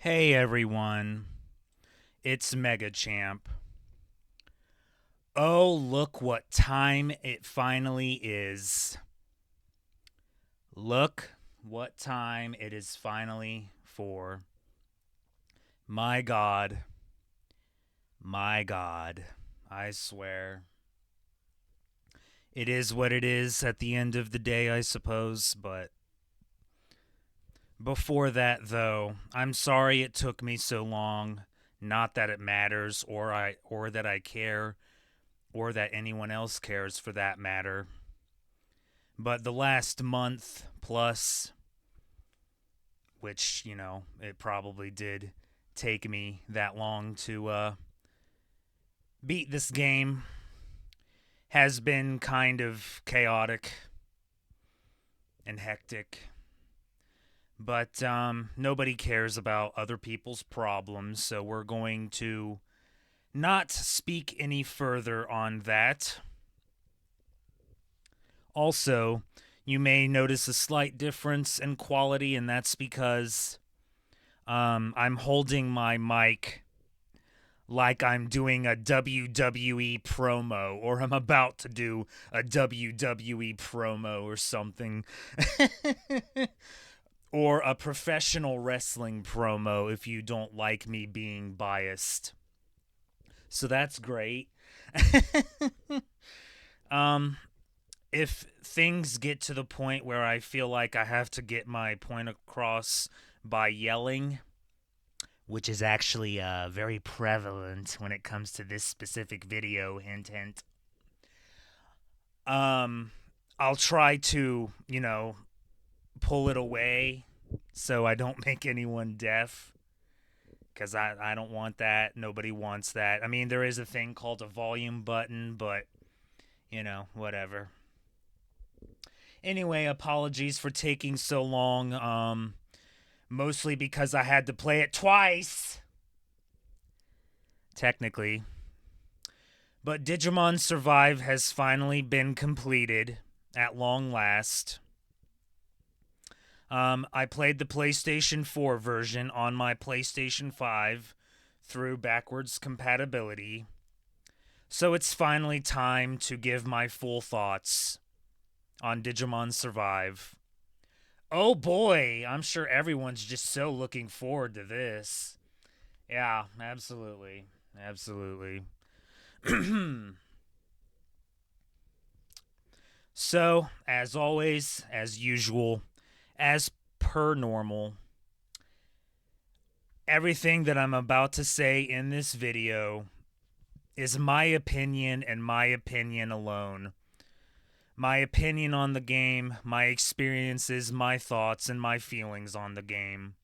Hey everyone, it's Mega Champ. Oh, look what time it finally is. Look what time it is finally for. My God, my God, I swear. It is what it is at the end of the day, I suppose, but before that, though, I'm sorry it took me so long. Not that it matters or that I care or that anyone else cares for that matter. But the last month plus, which, it probably did take me that long to beat this game, has been kind of chaotic and hectic. But nobody cares about other people's problems, so we're going to not speak any further on that. Also, you may notice a slight difference in quality, and that's because I'm holding my mic like I'm doing a WWE promo, or I'm about to do a WWE promo or something. Or a professional wrestling promo if you don't like me being biased. So that's great. um, if things get to the point where I feel like I have to get my point across by yelling, which is actually very prevalent when it comes to this specific video, hint, hint, um, I'll try to, pull it away so I don't make anyone deaf. Because I don't want that. Nobody wants that. I mean, there is a thing called a volume button, but, whatever. Anyway, apologies for taking so long. Mostly because I had to play it twice. Technically. But Digimon Survive has finally been completed at long last. I played the PlayStation 4 version on my PlayStation 5 through backwards compatibility. So it's finally time to give my full thoughts on Digimon Survive. Oh boy, I'm sure everyone's just so looking forward to this. Yeah, absolutely. Absolutely. So, as always, as usual, as per normal, everything that I'm about to say in this video is my opinion and my opinion alone. My opinion on the game, my experiences, my thoughts, and my feelings on the game.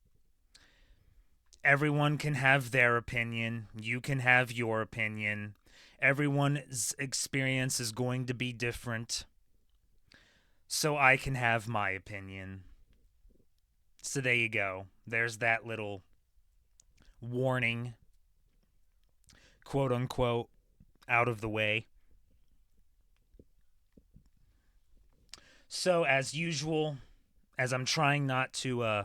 Everyone can have their opinion. You can have your opinion. Everyone's experience is going to be different. So I can have my opinion. So there you go. There's that little warning, quote unquote, out of the way. So, as usual, as I'm trying not to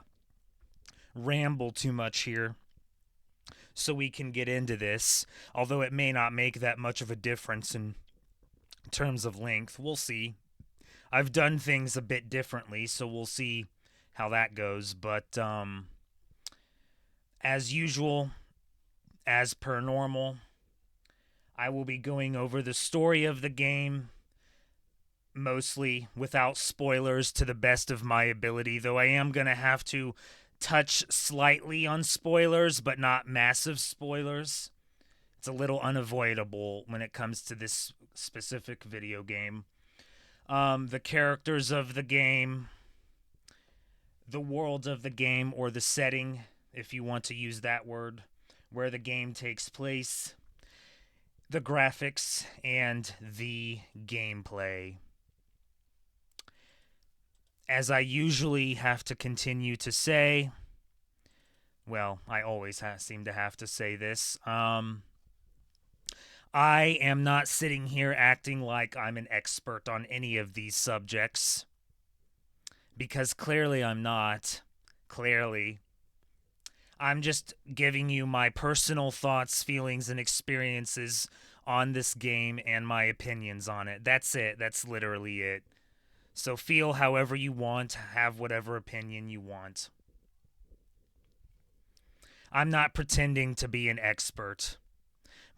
ramble too much here, so we can get into this, although it may not make that much of a difference in terms of length. We'll see. I've done things a bit differently, so we'll see how that goes. But as usual, as per normal, I will be going over the story of the game, mostly without spoilers to the best of my ability, though I am going to have to touch slightly on spoilers, but not massive spoilers. It's a little unavoidable when it comes to this specific video game. The characters of the game, the world of the game, or the setting, if you want to use that word, where the game takes place, the graphics, and the gameplay. As I usually have to continue to say, well, I always seem to have to say this. I am not sitting here acting like I'm an expert on any of these subjects. Because clearly I'm not. Clearly. I'm just giving you my personal thoughts, feelings, and experiences on this game and my opinions on it. That's it. That's literally it. So feel however you want, have whatever opinion you want. I'm not pretending to be an expert,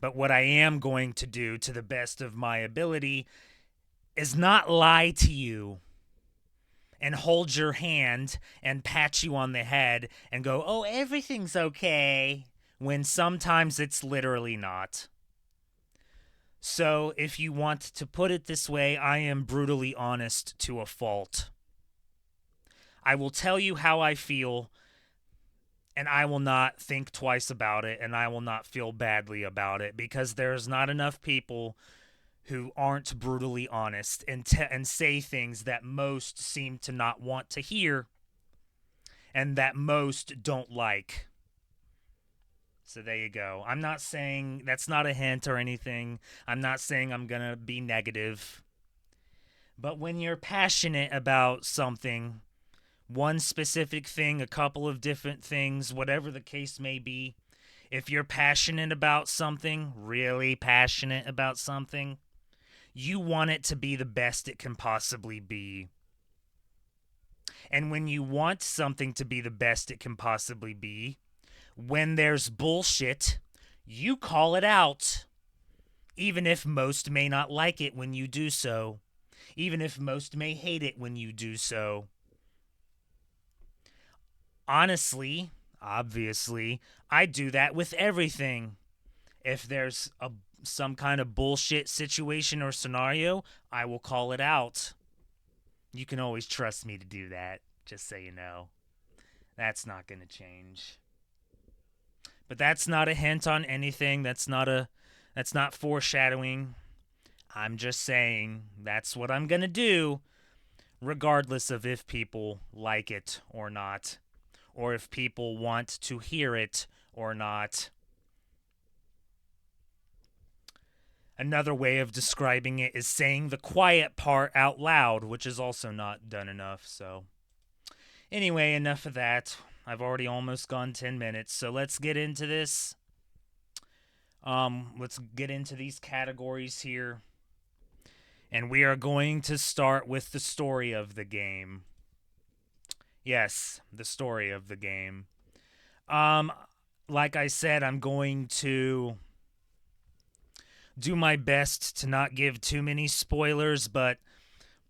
but what I am going to do to the best of my ability is not lie to you and hold your hand and pat you on the head and go, oh, everything's okay, when sometimes it's literally not. So, if you want to put it this way, I am brutally honest to a fault. I will tell you how I feel, and I will not think twice about it, and I will not feel badly about it, because there's not enough people who aren't brutally honest and say things that most seem to not want to hear and that most don't like. So there you go. I'm not saying that's not a hint or anything. I'm not saying I'm going to be negative. But when you're passionate about something, one specific thing, a couple of different things, whatever the case may be, if you're passionate about something, really passionate about something, you want it to be the best it can possibly be. And when you want something to be the best it can possibly be, when there's bullshit, you call it out. Even if most may not like it when you do so. Even if most may hate it when you do so. Honestly, obviously, I do that with everything. If there's some kind of bullshit situation or scenario, I will call it out. You can always trust me to do that, just so you know. That's not going to change. But that's not a hint on anything. That's not foreshadowing. I'm just saying that's what I'm going to do, regardless of if people like it or not, or if people want to hear it or not. Another way of describing it is saying the quiet part out loud, which is also not done enough. So, anyway, enough of that. I've already almost gone 10 minutes, so let's get into this. Let's get into these categories here. And we are going to start with the story of the game. Yes, the story of the game. Um, like I said, I'm going to do my best to not give too many spoilers, but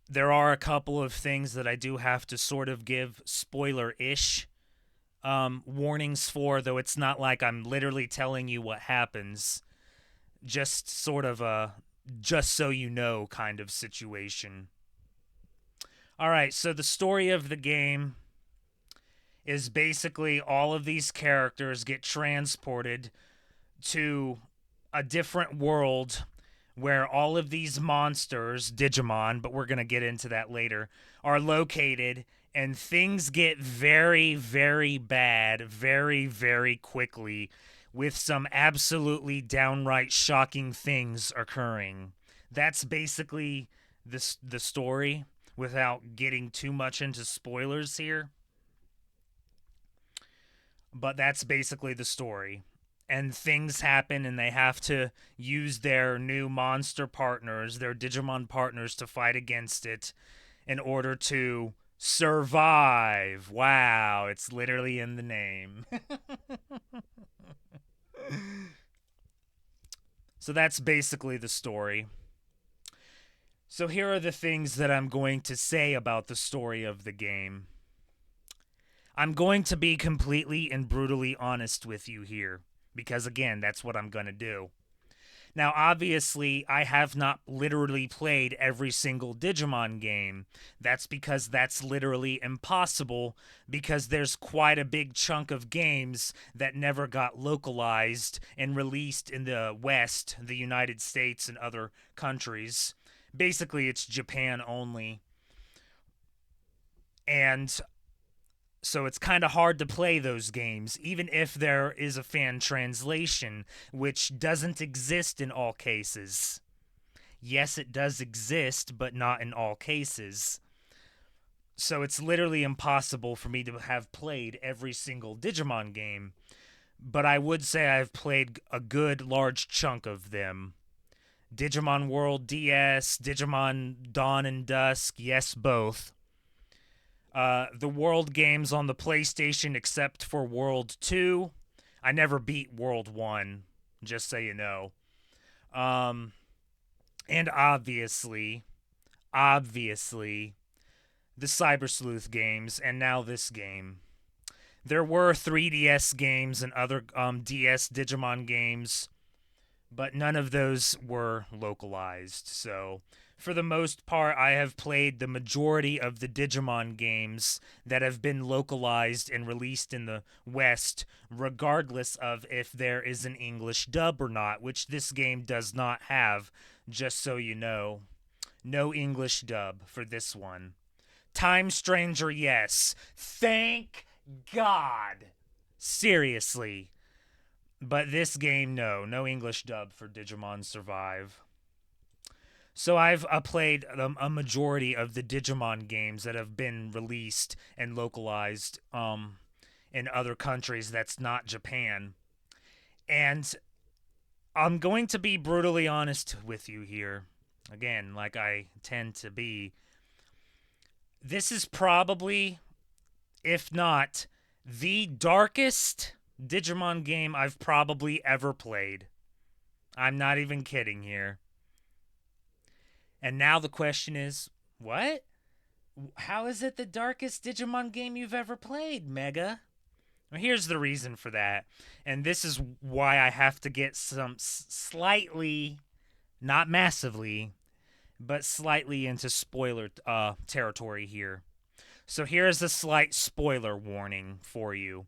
there are a couple of things that I do have to sort of give spoiler-ish warnings for, though it's not like I'm literally telling you what happens. Just sort of a just so you know kind of situation. Alright, so the story of the game is basically all of these characters get transported to a different world where all of these monsters, Digimon, but we're going to get into that later, are located, and things get very, very bad very, very quickly, with some absolutely downright shocking things occurring. That's basically the story, without getting too much into spoilers here. But that's basically the story. And things happen, and they have to use their new monster partners, their Digimon partners, to fight against it in order to survive. Wow, it's literally in the name. So that's basically the story. So here are the things that I'm going to say about the story of the game. I'm going to be completely and brutally honest with you here, because again, that's what I'm going to do. Now, obviously, I have not literally played every single Digimon game. That's because that's literally impossible, because there's quite a big chunk of games that never got localized and released in the West, the United States, and other countries. Basically, it's Japan only. And so it's kind of hard to play those games, even if there is a fan translation, which doesn't exist in all cases. Yes, it does exist, but not in all cases. So it's literally impossible for me to have played every single Digimon game, but I would say I've played a good large chunk of them. Digimon World DS, Digimon Dawn and Dusk, yes, both. The World games on the PlayStation, except for World 2. I never beat World 1, just so you know. Um, and obviously, the Cyber Sleuth games, and now this game. There were 3DS games and other DS Digimon games, but none of those were localized. So, for the most part, I have played the majority of the Digimon games that have been localized and released in the West, regardless of if there is an English dub or not, which this game does not have, just so you know. No English dub for this one. Time Stranger, yes. Thank God. Seriously. But this game, no. No English dub for Digimon Survive. So I've played a majority of the Digimon games that have been released and localized in other countries that's not Japan. And I'm going to be brutally honest with you here. Again, like I tend to be. This is probably, if not, the darkest Digimon game I've probably ever played. I'm not even kidding here. And now the question is, what? How is it the darkest Digimon game you've ever played, Mega? Well, here's the reason for that. And this is why I have to get some slightly, not massively, but slightly into spoiler territory here. So here's a slight spoiler warning for you.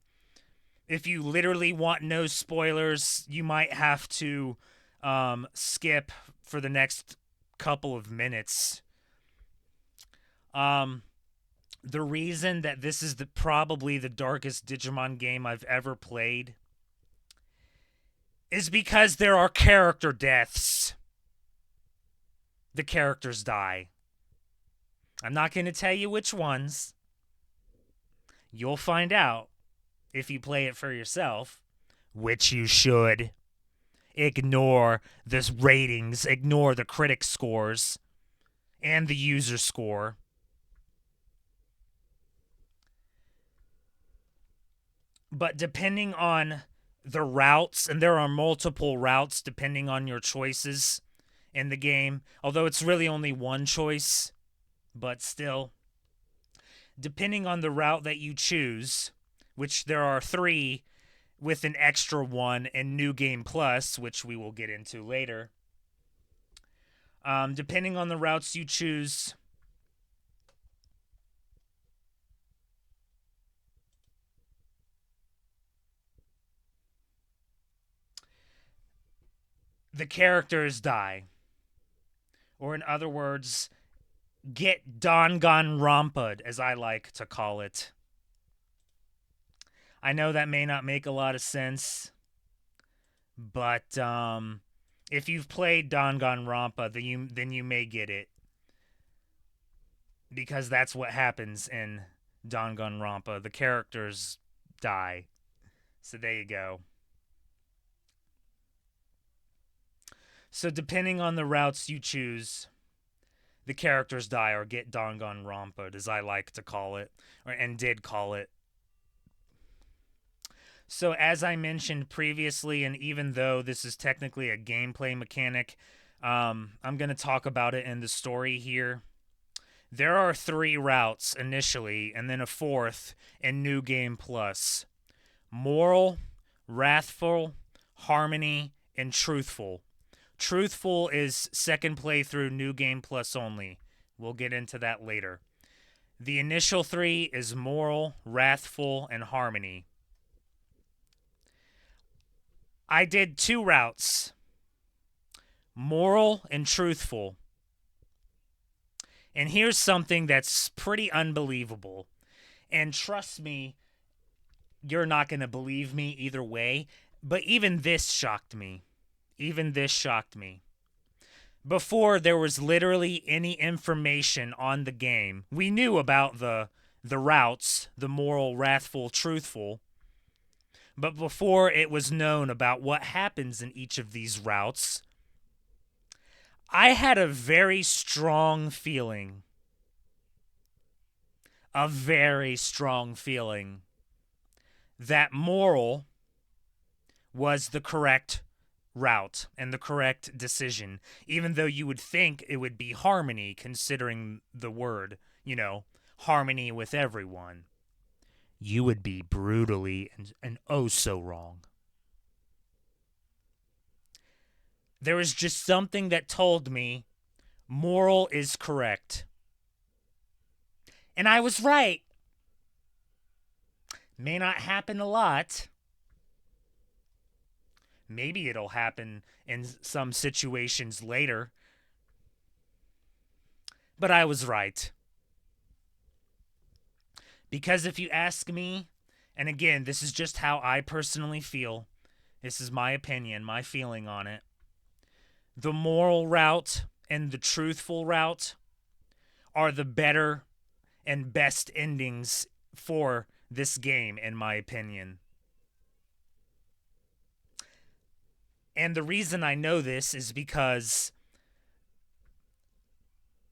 If you literally want no spoilers, you might have to skip for the next couple of minutes. The reason that this is probably the darkest Digimon game I've ever played is because there are character deaths. The characters die. I'm not going to tell you which ones. You'll find out if you play it for yourself, which you should. Ignore the ratings, ignore the critic scores, and the user score. But depending on the routes, and there are multiple routes depending on your choices in the game, although it's really only one choice, but still, depending on the route that you choose, which there are 3 with an extra one in New Game Plus, which we will get into later. Depending on the routes you choose, the characters die. Or in other words, get Danganronpa'd, as I like to call it. I know that may not make a lot of sense, but if you've played Danganronpa, then you may get it. Because that's what happens in Danganronpa. The characters die. So there you go. So depending on the routes you choose, the characters die or get Danganronpa'd, as I like to call it, and did call it. So as I mentioned previously, and even though this is technically a gameplay mechanic, I'm going to talk about it in the story here. There are 3 routes initially, and then a 4th in New Game Plus. Moral, Wrathful, Harmony, and Truthful. Truthful is second playthrough New Game Plus only. We'll get into that later. The initial 3 is Moral, Wrathful, and Harmony. I did 2 routes. Moral and Truthful. And here's something that's pretty unbelievable. And trust me, you're not going to believe me either way. But even this shocked me. before there was literally any information on the game. We knew about the routes, the moral, wrathful, truthful, but before it was known about what happens in each of these routes, I had a very strong feeling, that moral was the correct route and the correct decision, even though you would think it would be harmony, considering the word, harmony with everyone. You would be brutally and oh so wrong. There was just something that told me moral is correct. And I was right. May not happen a lot. Maybe it'll happen in some situations later. But I was right. Because if you ask me, and again, this is just how I personally feel, this is my opinion, my feeling on it, the moral route and the truthful route are the better and best endings for this game, in my opinion. And the reason I know this is because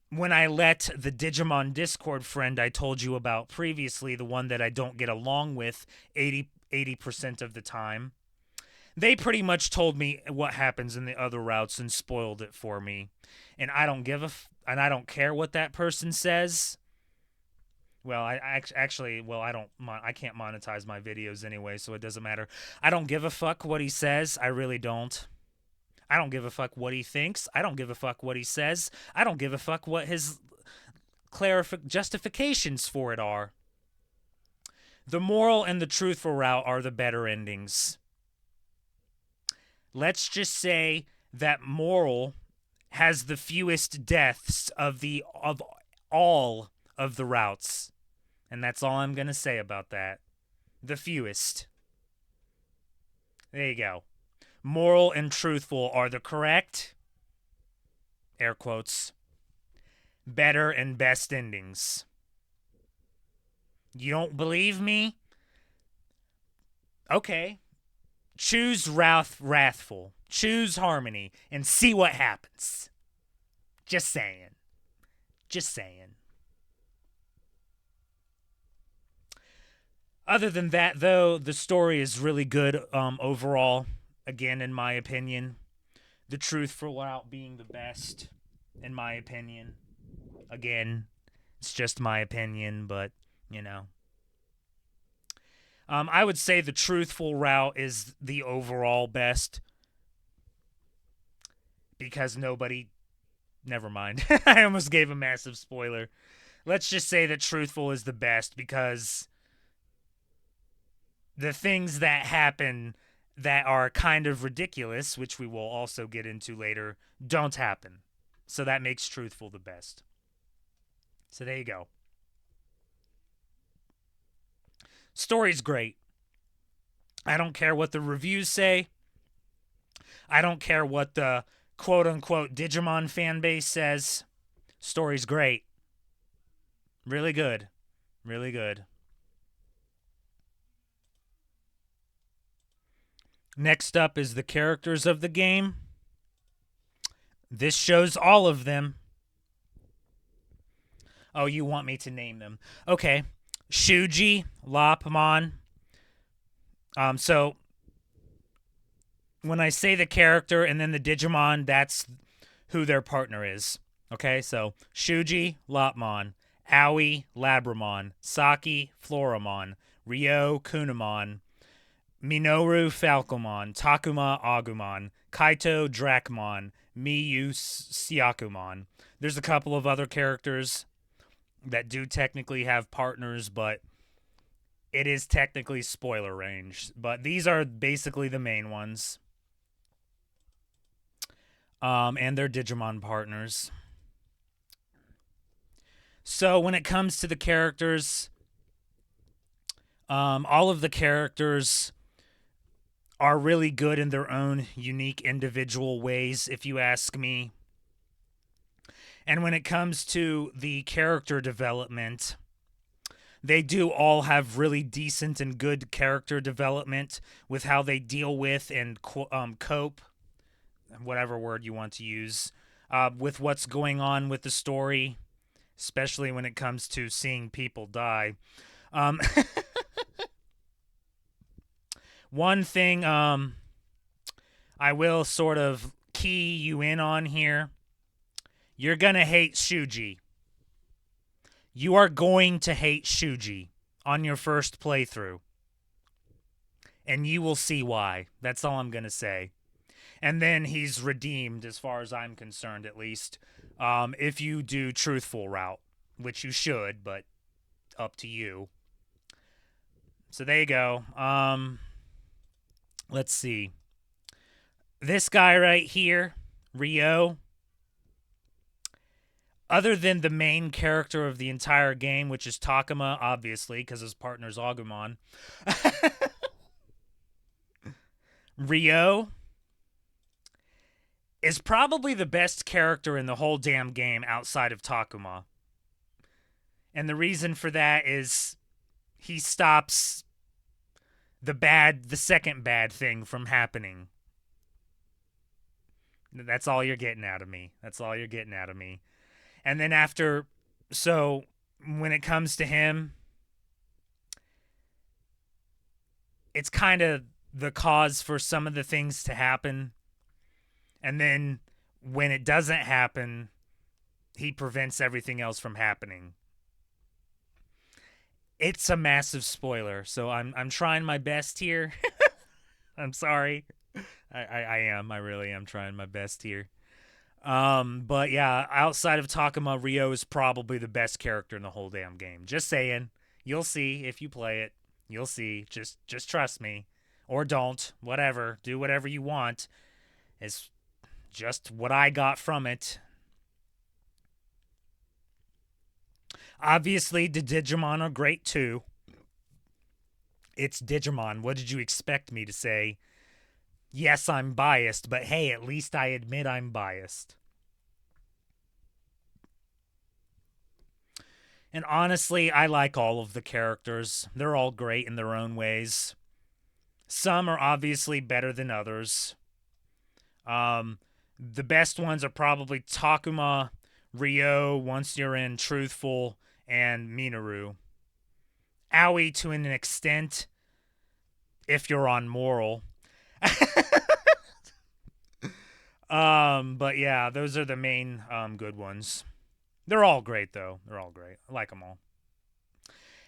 when I let the Digimon Discord friend I told you about previously, the one that I don't get along with 80% of the time, they pretty much told me what happens in the other routes and spoiled it for me. And I don't and I don't care what that person says. Well, I can't monetize my videos anyway, so it doesn't matter. I don't give a fuck what he says. I really don't. I don't give a fuck what he thinks. I don't give a fuck what he says. I don't give a fuck what his justifications for it are. The moral and the truthful route are the better endings. Let's just say that moral has the fewest deaths of all of the routes. And that's all I'm going to say about that. The fewest. There you go. Moral and truthful are the correct, air quotes, better and best endings. You don't believe me? Okay. Choose wrathful. Choose harmony and see what happens. Just saying. Just saying. Other than that, though, the story is really good overall. Again, in my opinion, the truthful route being the best, in my opinion. Again, it's just my opinion, but, I would say the truthful route is the overall best. Because never mind. I almost gave a massive spoiler. Let's just say that truthful is the best because the things that happen that are kind of ridiculous, which we will also get into later, don't happen. So that makes truthful the best. So there you go. Story's great. I don't care what the reviews say. I don't care what the quote-unquote Digimon fanbase says. Story's great. Really good. Really good. Next up is the characters of the game. This shows all of them. Oh, you want me to name them. Okay. Shuji, Lopmon. So when I say the character and then the Digimon, that's who their partner is. Okay, so Shuji, Lopmon. Aoi, Labramon. Saki, Floramon. Ryo, Kunamon. Minoru, Falcomon. Takuma, Agumon. Kaito, Dracmon. Miyu, Syakumon. There's a couple of other characters that do technically have partners, but it is technically spoiler range. But these are basically the main ones. And they're Digimon partners. So when it comes to the characters, all of the characters are really good in their own unique individual ways, if you ask me. And when it comes to the character development, they do all have really decent and good character development with how they deal with and cope, whatever word you want to use, with what's going on with the story, especially when it comes to seeing people die. Um, One thing I will sort of key you in on here, you're going to hate Shuji. You are going to hate Shuji on your first playthrough. And you will see why. That's all I'm going to say. And then he's redeemed, as far as I'm concerned, at least, if you do truthful route, which you should, but up to you. So there you go. Let's see. This guy right here, Ryo, other than the main character of the entire game, which is Takuma, obviously, because his partner's Agumon, Ryo is probably the best character in the whole damn game outside of Takuma. And the reason for that is he stops the second bad thing from happening. That's all you're getting out of me. That's all you're getting out of me. And then so when it comes to him, it's kind of the cause for some of the things to happen. And then when it doesn't happen, he prevents everything else from happening. It's a massive spoiler, so I'm trying my best here. I'm sorry. I am. I really am trying my best here. But yeah, outside of Takuma, Ryo is probably the best character in the whole damn game. Just saying. You'll see if you play it. You'll see. Just trust me. Or don't. Whatever. Do whatever you want. It's just what I got from it. Obviously, the Digimon are great too. It's Digimon. What did you expect me to say? Yes, I'm biased, but hey, at least I admit I'm biased. And honestly, I like all of the characters. They're all great in their own ways. Some are obviously better than others. The best ones are probably Takuma, Ryo, once you're in Truthful, and Minoru. Aoi to an extent, if you're on Moral. But yeah, those are the main good ones. They're all great, though. They're all great. I like them all.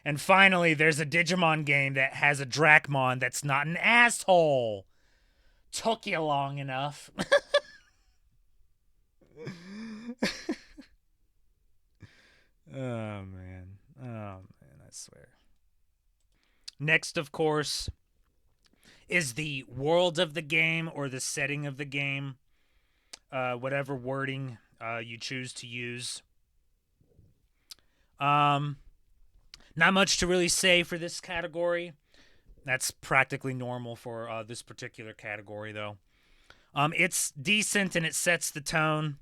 And finally, there's a Digimon game that has a Dracmon that's not an asshole. Took you long enough. Oh, man. Oh, man, I swear. Next, of course, is the world of the game or the setting of the game. Whatever wording you choose to use. Not much to really say for this category. That's practically normal for this particular category, though. It's decent and it sets the tone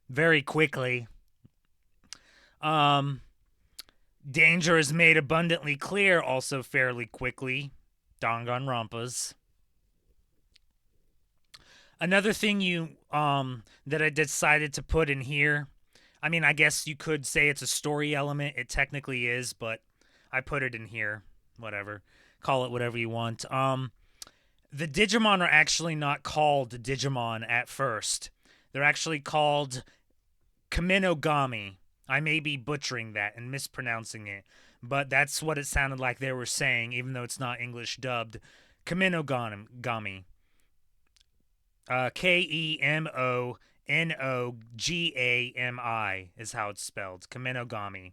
very quickly. Danger is made abundantly clear also fairly quickly. Danganronpas. Another thing that I decided to put in here, I mean, I guess you could say it's a story element. It technically is, but I put it in here. Whatever. Call it whatever you want. The Digimon are actually not called Digimon at first. They're actually called Kaminogami. I may be butchering that and mispronouncing it, but that's what it sounded like they were saying, even though it's not English dubbed. Kaminogami. Kemonogami is how it's spelled. Kaminogami.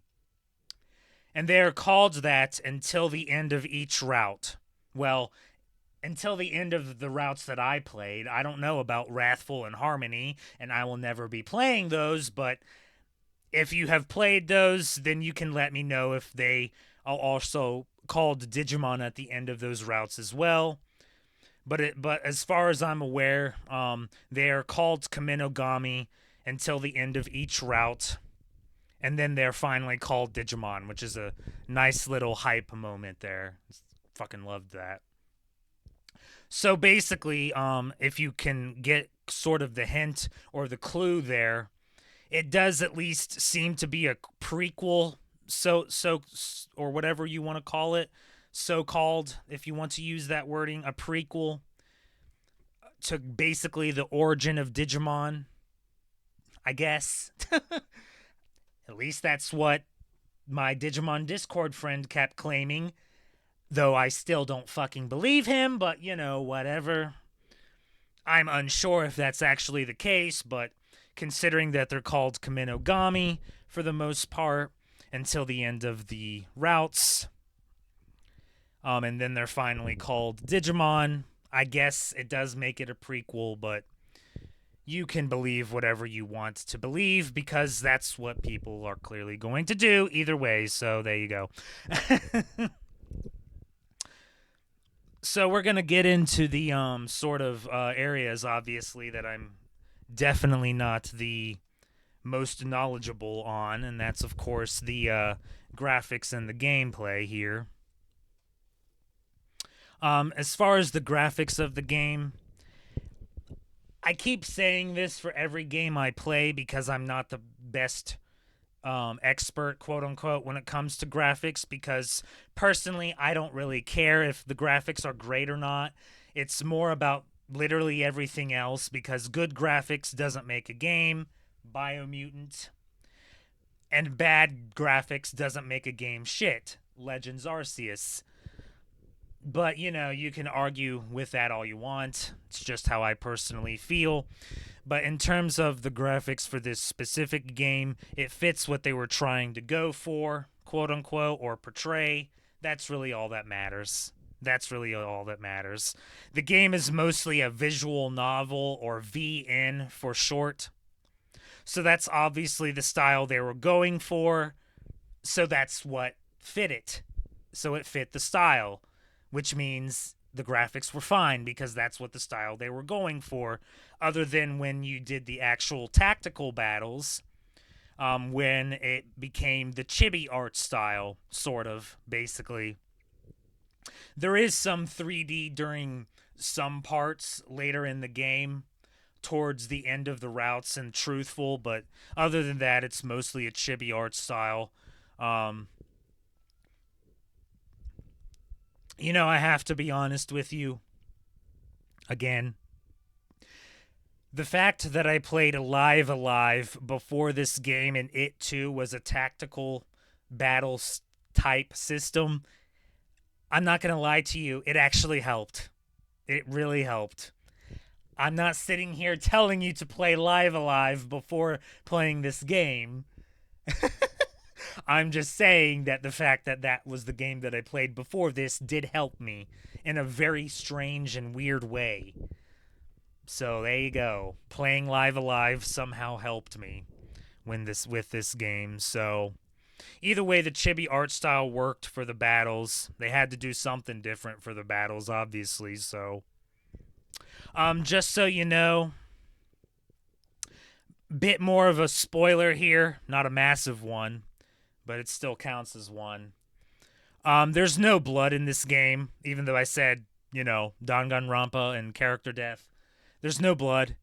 And they are called that until the end of each route. Well, until the end of the routes that I played. I don't know about Wrathful and Harmony, and I will never be playing those, but if you have played those, then you can let me know if they are also called Digimon at the end of those routes as well. But as far as I'm aware, they are called Kaminogami until the end of each route. And then they're finally called Digimon, which is a nice little hype moment there. Fucking loved that. So basically, if you can get sort of the hint or the clue there, it does at least seem to be a prequel, or whatever you want to call it, so called, if you want to use that wording, a prequel to basically the origin of Digimon, I guess. At least that's what my Digimon Discord friend kept claiming, though I still don't fucking believe him, but whatever. I'm unsure if that's actually the case, but considering that they're called Kaminogami for the most part until the end of the routes, and then they're finally called Digimon, I guess it does make it a prequel, but you can believe whatever you want to believe because that's what people are clearly going to do either way, so there you go. So we're going to get into the sort of areas, obviously, that I'm definitely not the most knowledgeable on, and that's, of course, the graphics and the gameplay here. As far as the graphics of the game, I keep saying this for every game I play because I'm not the best expert, quote unquote, when it comes to graphics, because personally I don't really care if the graphics are great or not. It's more about literally everything else, because good graphics doesn't make a game, Biomutant, and bad graphics doesn't make a game shit, Legends Arceus. But you can argue with that all you want. It's just how I personally feel. But in terms of the graphics for this specific game, it fits what they were trying to go for, quote unquote, or portray. That's really all that matters. The game is mostly a visual novel, or VN for short. So that's obviously the style they were going for. So that's what fit it. So it fit the style, which means the graphics were fine because that's what the style they were going for, other than when you did the actual tactical battles, when it became the chibi art style, sort of, basically. There is some 3D during some parts later in the game, towards the end of the routes and truthful, but other than that, it's mostly a chibi art style. I have to be honest with you. Again, the fact that I played Alive before this game, and it too was a tactical battle type system, I'm not going to lie to you, it actually helped. It really helped. I'm not sitting here telling you to play Alive before playing this game. I'm just saying that the fact that that was the game that I played before this did help me in a very strange and weird way. So there you go. Playing Alive somehow helped me with this game. So either way, the chibi art style worked for the battles. They had to do something different for the battles, obviously. So just so you know, bit more of a spoiler here, not a massive one, but it still counts as one. There's no blood in this game, even though I said, Danganronpa and character death. There's no blood.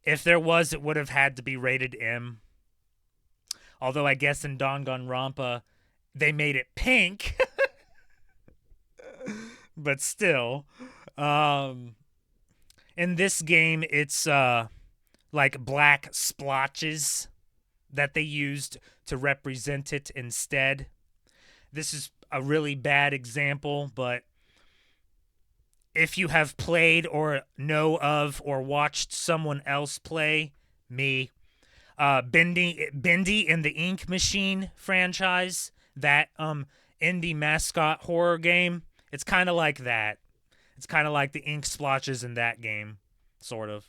If there was, it would have had to be rated M. Although I guess in Danganronpa, they made it pink. But still. In this game, it's like black splotches that they used to represent it instead. This is a really bad example, but if you have played or know of or watched someone else play, me, Bendy and the Ink Machine franchise, that indie mascot horror game, it's kind of like that. It's kind of like the ink splotches in that game, sort of.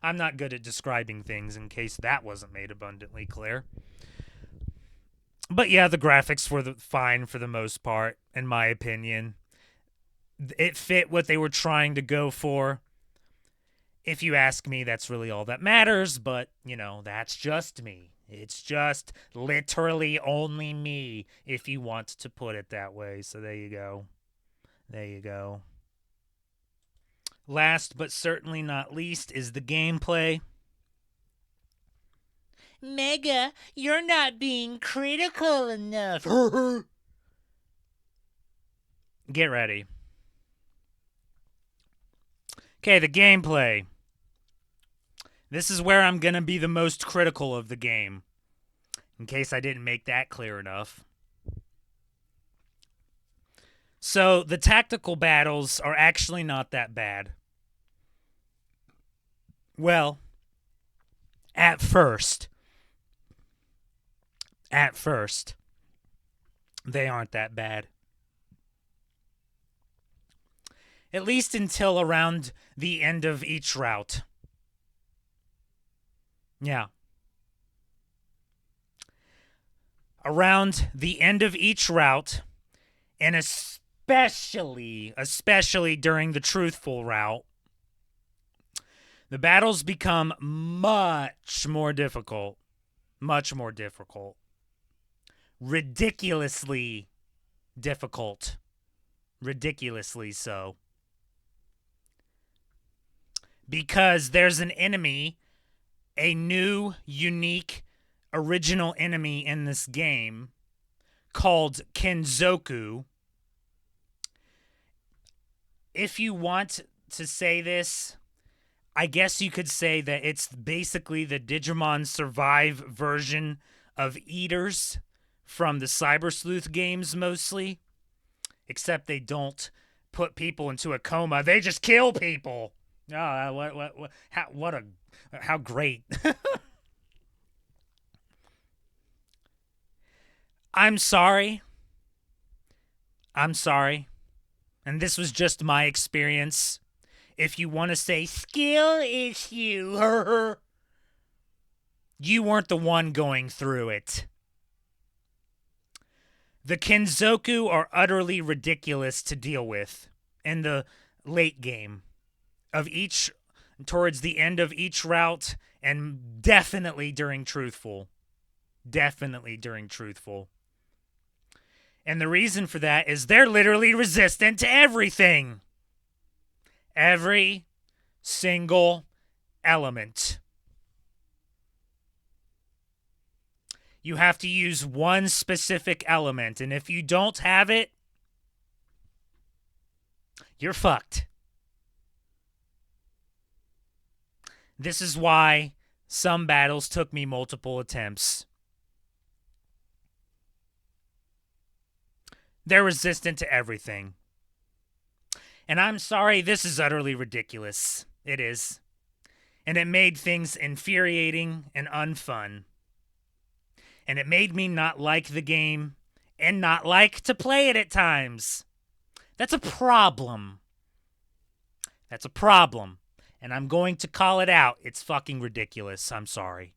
I'm not good at describing things, in case that wasn't made abundantly clear. But yeah, the graphics were fine for the most part, in my opinion. It fit what they were trying to go for. If you ask me, that's really all that matters, but, that's just me. It's just literally only me, if you want to put it that way. So there you go. There you go. Last but certainly not least is the gameplay. Mega, you're not being critical enough. Get ready. Okay, the gameplay. This is where I'm going to be the most critical of the game, in case I didn't make that clear enough. So, the tactical battles are actually not that bad. Well, at first, they aren't that bad. At least until around the end of each route. Yeah. Around the end of each route, and especially during the truthful route, the battles become much more difficult. Much more difficult. Ridiculously difficult. Ridiculously so. Because there's an enemy, a new, unique, original enemy in this game called Kenzoku. If you want to say this, I guess you could say that it's basically the Digimon Survive version of Eaters from the Cyber Sleuth games mostly. Except they don't put people into a coma. They just kill people. Oh, how great. I'm sorry. And this was just my experience. If you want to say skill issue, you weren't the one going through it. The Kenzoku are utterly ridiculous to deal with in the late game of each, towards the end of each route, and definitely during truthful. And the reason for that is they're literally resistant to everything. Every single element. You have to use one specific element, and if you don't have it, you're fucked. This is why some battles took me multiple attempts. They're resistant to everything. And I'm sorry, this is utterly ridiculous. It is. And it made things infuriating and unfun. And it made me not like the game and not like to play it at times. That's a problem. And I'm going to call it out. It's fucking ridiculous. I'm sorry.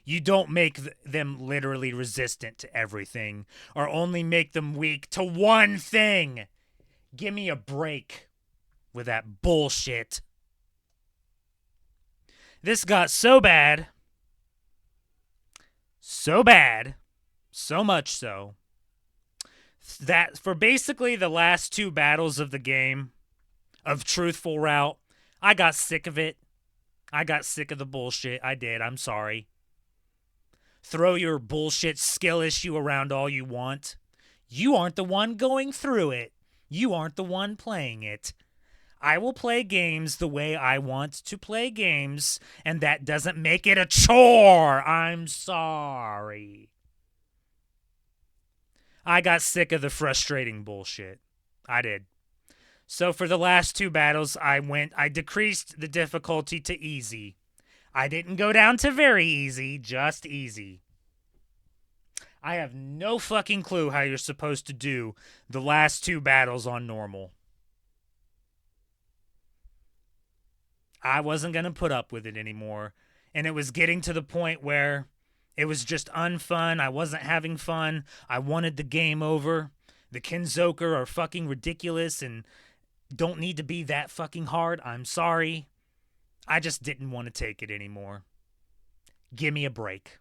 You don't make them literally resistant to everything or only make them weak to one thing. Give me a break with that bullshit. This got so bad, so much so, that for basically the last two battles of the game, of Truthful Route, I got sick of it. I got sick of the bullshit. I did. I'm sorry. Throw your bullshit skill issue around all you want. You aren't the one going through it. You aren't the one playing it. I will play games the way I want to play games, and that doesn't make it a chore. I'm sorry. I got sick of the frustrating bullshit. I did. So for the last two battles, I decreased the difficulty to easy. I didn't go down to very easy, just easy. I have no fucking clue how you're supposed to do the last two battles on normal. I wasn't going to put up with it anymore. And it was getting to the point where it was just unfun. I wasn't having fun. I wanted the game over. The Kenzoku are fucking ridiculous and don't need to be that fucking hard. I'm sorry. I just didn't want to take it anymore. Give me a break.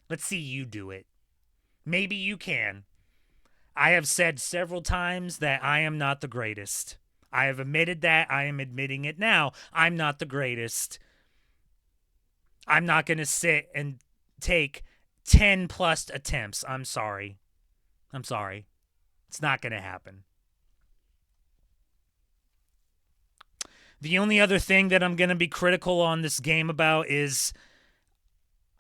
Let's see you do it. Maybe you can. I have said several times that I am not the greatest. I have admitted that. I am admitting it now. I'm not the greatest. I'm not going to sit and take 10 plus attempts. I'm sorry. It's not going to happen. The only other thing that I'm going to be critical on this game about is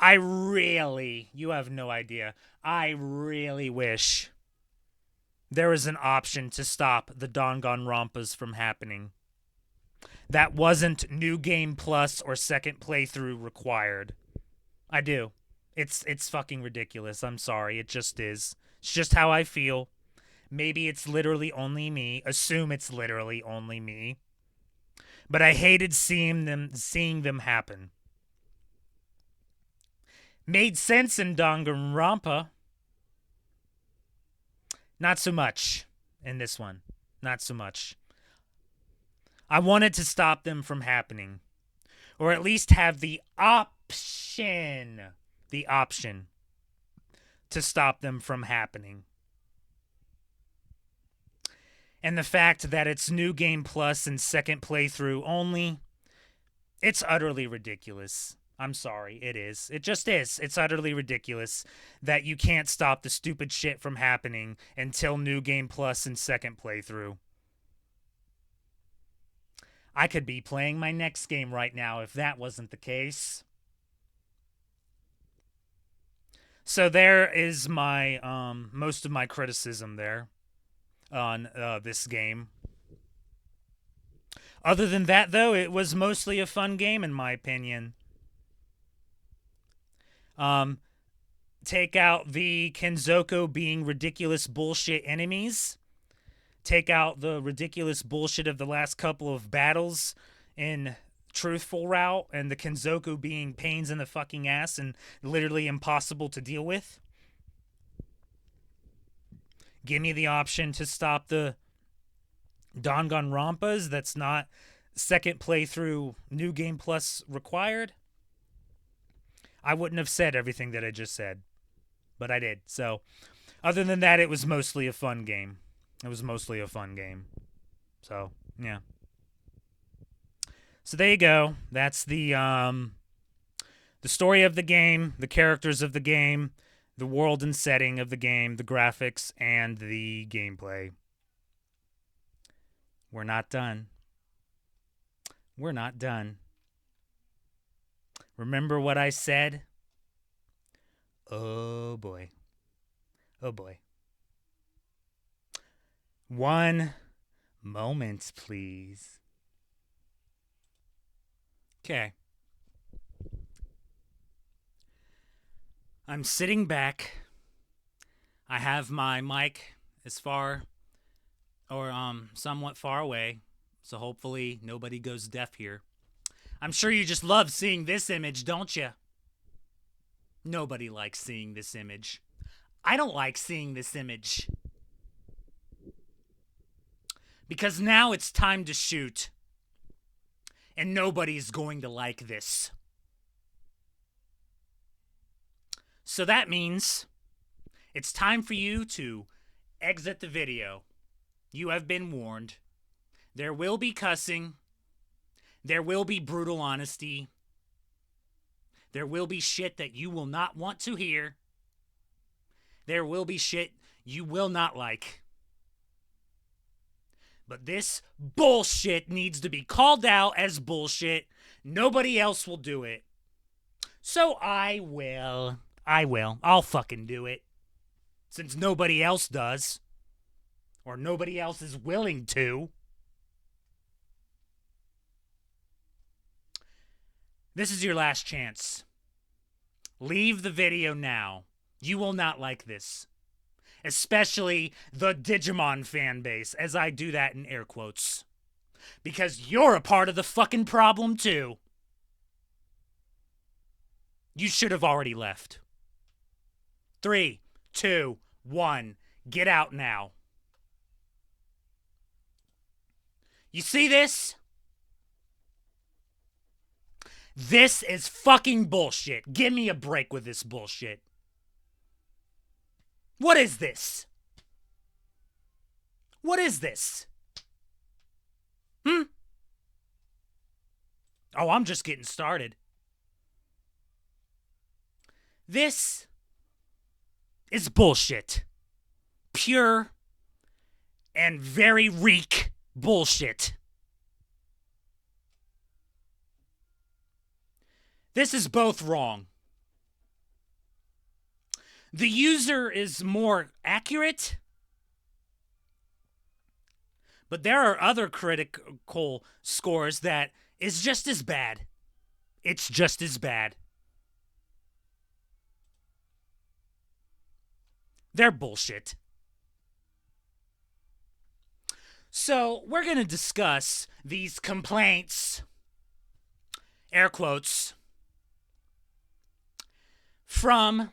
you have no idea, I really wish there was an option to stop the Danganronpas from happening. That wasn't New Game Plus or second playthrough required. I do. It's fucking ridiculous. I'm sorry. It just is. It's just how I feel. Maybe it's literally only me. Assume it's literally only me. But I hated seeing them happen. Made sense in Danganronpa. Not so much in this one. Not so much. I wanted to stop them from happening. Or at least have the option. The option to stop them from happening. And the fact that it's New Game Plus and second playthrough only, it's utterly ridiculous. I'm sorry, it is. It just is. It's utterly ridiculous that you can't stop the stupid shit from happening until New Game Plus and second playthrough. I could be playing my next game right now if that wasn't the case. So there is my most of my criticism there on this game. Other than that, though, it was mostly a fun game in my opinion. Take out the Kenzoku being ridiculous bullshit enemies. Take out the ridiculous bullshit of the last couple of battles in Truthful Route and the Kenzoku being pains in the fucking ass and literally impossible to deal with. Give me the option to stop the Danganronpas that's not second playthrough New Game Plus required. I wouldn't have said everything that I just said, but I did. So, other than that, it was mostly a fun game. So, yeah. So there you go. That's the story of the game, the characters of the game, the world and setting of the game, the graphics, and the gameplay. We're not done. Remember what I said? Oh boy. One moment, please. Okay. I'm sitting back. I have my mic as far or somewhat far away, so hopefully nobody goes deaf here. I'm sure you just love seeing this image, don't you? Nobody likes seeing this image. I don't like seeing this image. Because now it's time to shoot. And nobody's going to like this. So that means it's time for you to exit the video. You have been warned. There will be cussing. There will be brutal honesty. There will be shit that you will not want to hear. There will be shit you will not like. But this bullshit needs to be called out as bullshit. Nobody else will do it. So I will. I'll fucking do it. Since nobody else does. Or nobody else is willing to. This is your last chance. Leave the video now. You will not like this. Especially the Digimon fan base, as I do that in air quotes. Because you're a part of the fucking problem too. You should have already left. 3, 2, 1. Get out now. You see this? This is fucking bullshit. Give me a break with this bullshit. What is this? What is this? Oh, I'm just getting started. This is bullshit. Pure and very weak bullshit. This is both wrong. The user is more accurate, but there are other critical scores that is just as bad. It's just as bad. They're bullshit. So, we're going to discuss these complaints, air quotes, from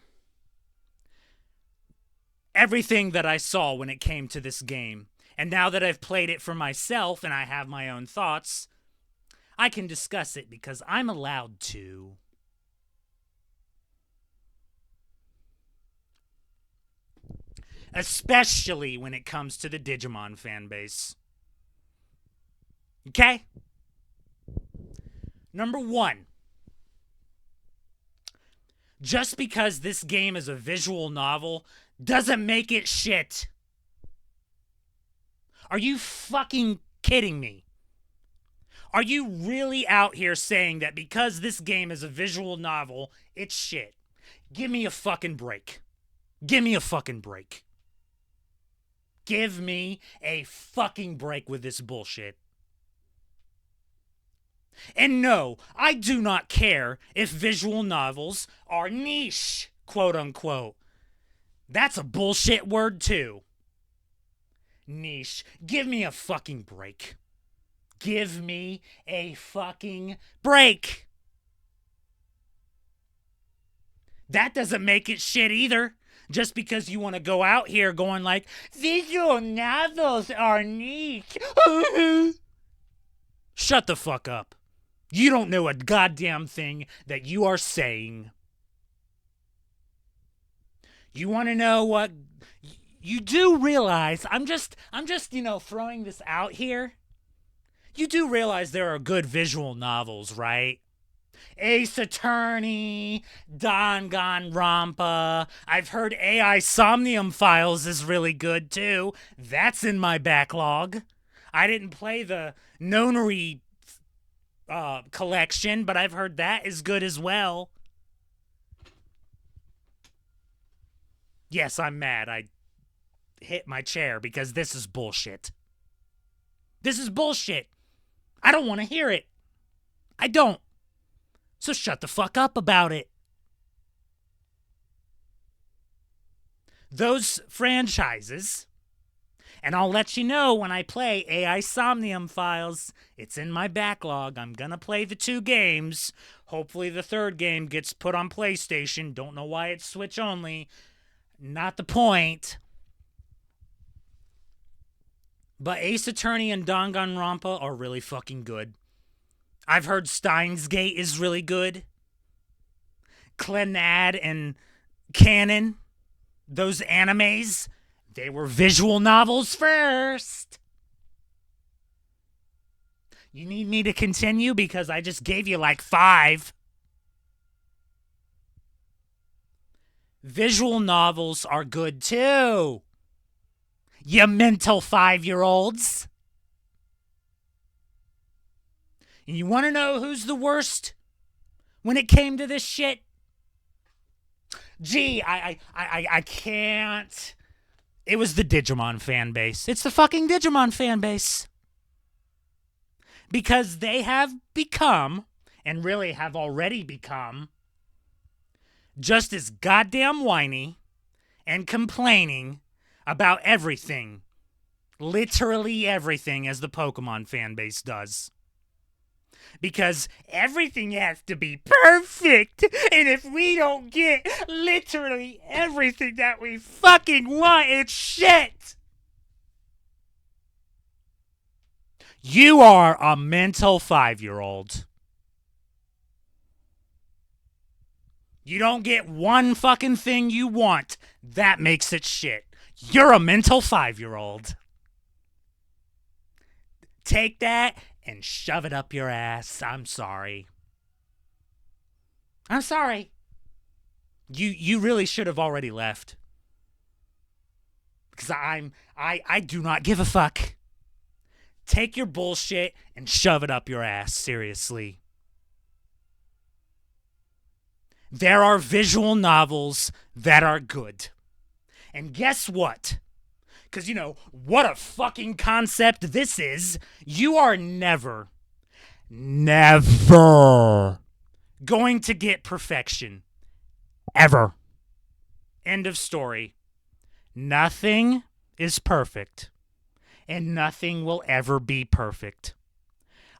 everything that I saw when it came to this game. And now that I've played it for myself and I have my own thoughts, I can discuss it because I'm allowed to. Especially when it comes to the Digimon fanbase. Okay? Number 1. Just because this game is a visual novel doesn't make it shit. Are you fucking kidding me? Are you really out here saying that because this game is a visual novel, it's shit? Give me a fucking break. Give me a fucking break. Give me a fucking break with this bullshit. And no, I do not care if visual novels are niche, quote unquote. That's a bullshit word too. Niche. Give me a fucking break. Give me a fucking break. That doesn't make it shit either. Just because you want to go out here going like, visual novels are niche. Shut the fuck up. You don't know a goddamn thing that you are saying. You want to know what? You do realize, I'm just, throwing this out here. You do realize there are good visual novels, right? Ace Attorney, Danganronpa. I've heard AI Somnium Files is really good too. That's in my backlog. I didn't play the Nonary collection, but I've heard that is good as well. Yes, I'm mad. I hit my chair because this is bullshit. This is bullshit. I don't want to hear it. I don't. So shut the fuck up about it. Those franchises, and I'll let you know when I play AI Somnium Files. It's in my backlog. I'm gonna play the 2 games. Hopefully the 3rd game gets put on PlayStation. Don't know why it's Switch only. Not the point. But Ace Attorney and Danganronpa are really fucking good. I've heard Steins Gate is really good. Clannad and Canon, those animes, they were visual novels first. You need me to continue because I just gave you like 5. Visual novels are good too. You mental 5-year-olds. And you want to know who's the worst when it came to this shit? Gee, I can't. It was the Digimon fan base. It's the fucking Digimon fan base. Because they have become, and really have already become, just as goddamn whiny and complaining about everything. Literally everything, as the Pokemon fan base does. Because everything has to be perfect. And if we don't get literally everything that we fucking want, it's shit. You are a mental 5-year-old. You don't get one fucking thing you want. That makes it shit. You're a mental 5-year-old. Take that and shove it up your ass. I'm sorry. I'm sorry. You really should have already left. Because I do not give a fuck. Take your bullshit and shove it up your ass, seriously. There are visual novels that are good. And guess what? Because, you know, what a fucking concept this is. You are never going to get perfection. Ever. End of story. Nothing is perfect. And nothing will ever be perfect.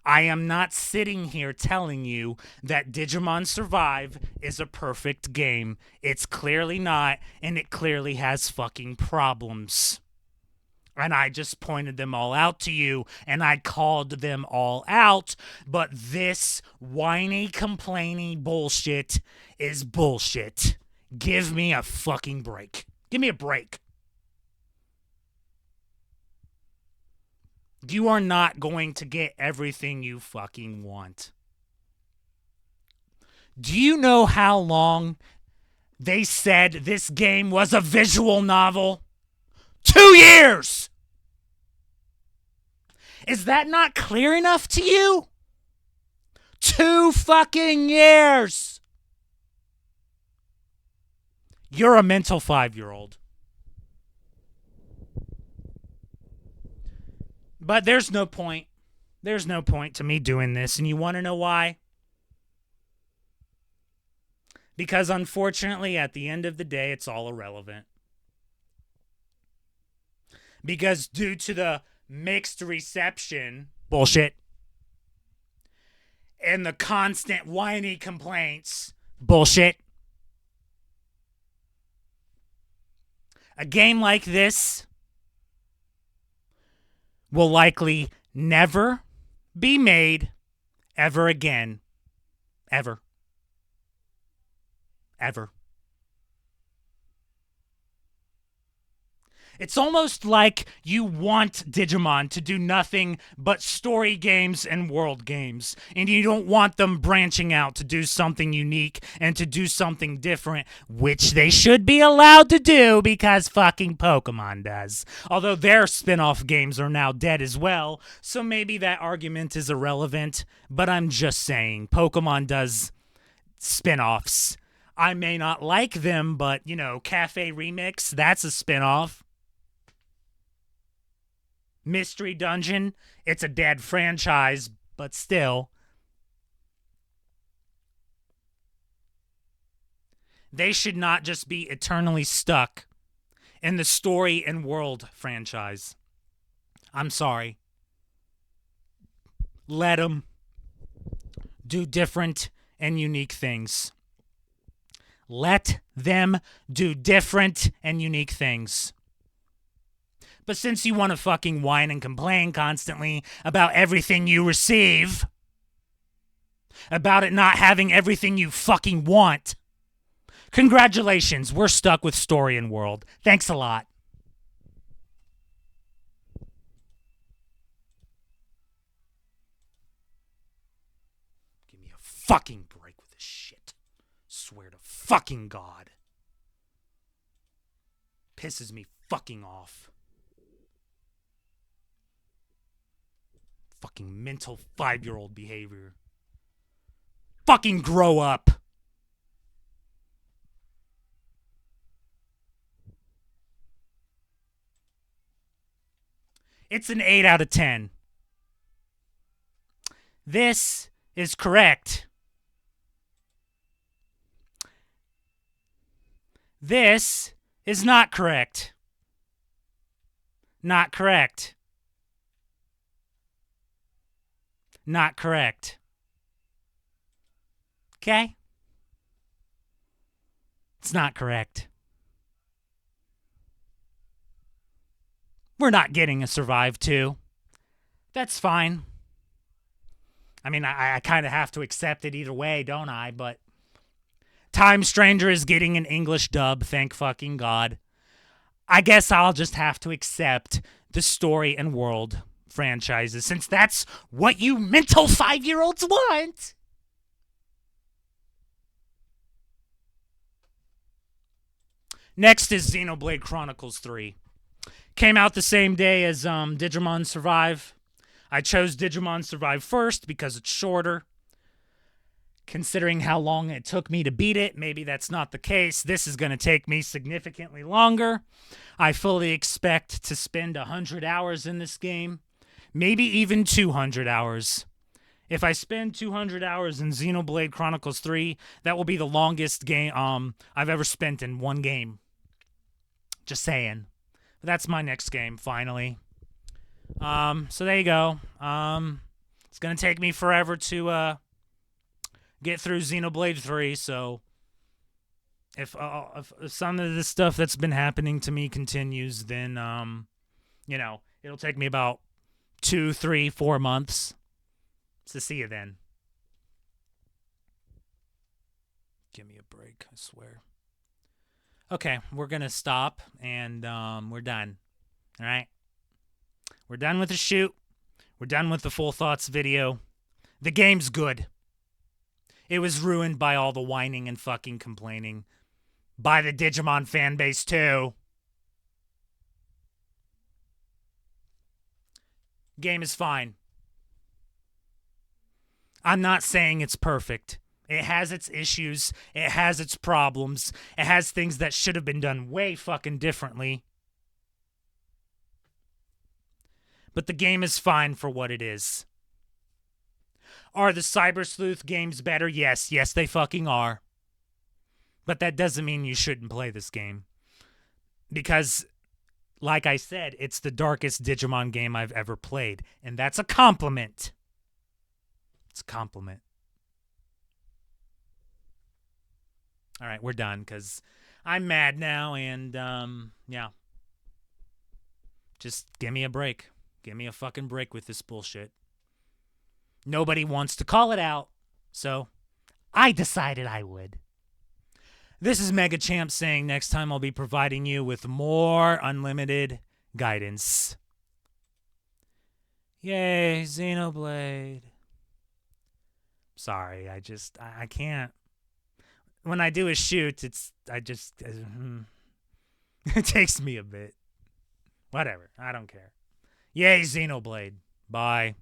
I am not sitting here telling you that Digimon Survive is a perfect game. It's clearly not, and it clearly has fucking problems. And I just pointed them all out to you, and I called them all out, but this whiny, complaining bullshit is bullshit. Give me a fucking break. Give me a break. You are not going to get everything you fucking want. Do you know how long they said this game was a visual novel? 2 years! Is that not clear enough to you? 2 fucking years! You're a mental 5-year-old. But there's no point. There's no point to me doing this. And you want to know why? Because unfortunately, at the end of the day, it's all irrelevant. Because due to the mixed reception, bullshit, and the constant whiny complaints, bullshit, a game like this will likely never be made ever again. Ever. Ever. It's almost like you want Digimon to do nothing but story games and world games, and you don't want them branching out to do something unique and to do something different, which they should be allowed to do because fucking Pokemon does. Although their spin-off games are now dead as well, so maybe that argument is irrelevant, but I'm just saying, Pokemon does spin-offs. I may not like them, but, you know, Cafe Remix, that's a spin-off. Mystery Dungeon, it's a dead franchise, but still. They should not just be eternally stuck in the story and world franchise. I'm sorry. Let them do different and unique things. Let them do different and unique things. But since you want to fucking whine and complain constantly about everything you receive, about it not having everything you fucking want, congratulations, we're stuck with story and world. Thanks a lot. Give me a fucking break with this shit. Swear to fucking God. Pisses me fucking off. Fucking mental 5-year-old behavior. Fucking grow up. It's an 8 out of 10. This is correct. This is not correct. Not correct. Not correct. Okay? It's not correct. We're not getting a Survive 2. That's fine. I mean, I kind of have to accept it either way, don't I? But Time Stranger is getting an English dub, thank fucking God. I guess I'll just have to accept the story and world franchises since that's what you mental 5-year-olds want. Next is Xenoblade Chronicles 3. Came out the same day as Digimon Survive. I chose Digimon Survive first because it's shorter. Considering how long it took me to beat it, maybe that's not the case. This is going to take me significantly longer. I fully expect to spend 100 hours in this game, maybe even 200 hours. If I spend 200 hours in Xenoblade Chronicles 3, that will be the longest game I've ever spent in one game. Just saying. But that's my next game, finally. So there you go. It's going to take me forever to get through Xenoblade 3, so if some of the stuff that's been happening to me continues, then, it'll take me about 2, 3, 4 months. So see you then. Give me a break, I swear. Okay, we're going to stop, and we're done. All right? We're done with the shoot. We're done with the Full Thoughts video. The game's good. It was ruined by all the whining and fucking complaining. By the Digimon fanbase, too. Game is fine. I'm not saying it's perfect. It has its issues. It has its problems. It has things that should have been done way fucking differently. But the game is fine for what it is. Are the Cyber Sleuth games better? Yes, they fucking are. But that doesn't mean you shouldn't play this game. Because, like I said, it's the darkest Digimon game I've ever played. And that's a compliment. It's a compliment. Alright, we're done, because I'm mad now, and, yeah. Just give me a break. Give me a fucking break with this bullshit. Nobody wants to call it out, so I decided I would. This is Mega Champ saying next time I'll be providing you with more unlimited guidance. Yay, Xenoblade. Sorry, I can't. When I do a shoot, it takes me a bit. Whatever, I don't care. Yay, Xenoblade. Bye.